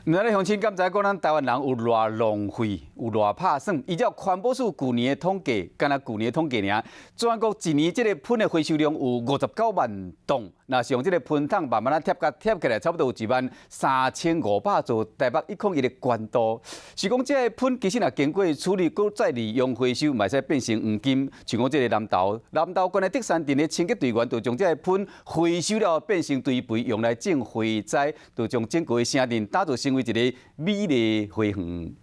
唔知咧乡亲敢知讲咱台湾人有偌浪费，有偌拍算？依照环保署去年的统计，干那去年的统计尔，全国一年这个喷的回收量有59万吨。那是用这个喷筒慢慢贴起来，差不多有13500座台北101的关度。是讲这个喷其实若经过处理，搁再利用回收，嘛使变成黄金。像讲这个南投县的德山镇的清洁队员，就将这个喷回收了，变成堆肥，用来种花栽，就将整个城镇打造成为一个美丽花园。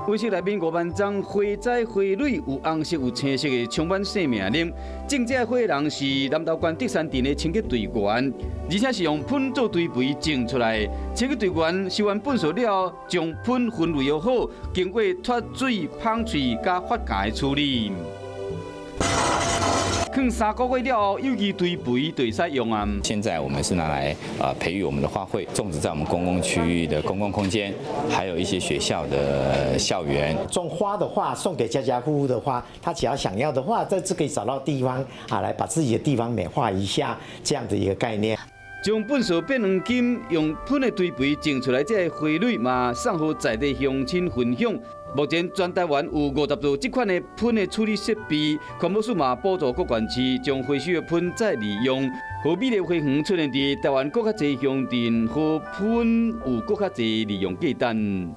温室内面5万丛花栽花蕊，有红色有青色的，充满生命力。种这花的人是南投县德山镇的清洁队员，而且是用喷做堆肥种出来。清洁队员收完粪扫了，将喷分类好，经过脱水、芳水加发芽的处理。放3个月了后，有机堆肥就会使用啊。现在我们是拿来培育我们的花卉，种植在我们公共区域的公共空间，还有一些学校的校园。种花的话，送给家户户的话，他只要想要的话，这次可以找到地方来把自己的地方美化一下，这样的一个概念。将粪扫变黄金，用喷的堆肥种出来这花蕊嘛，送予在地乡亲分享。目前全台湾有50座这款的喷的处理设备，环保署嘛补助各县市将回收的喷再利用，和美丽花园出现伫台湾更较侪乡镇，和喷有更较侪利用价值。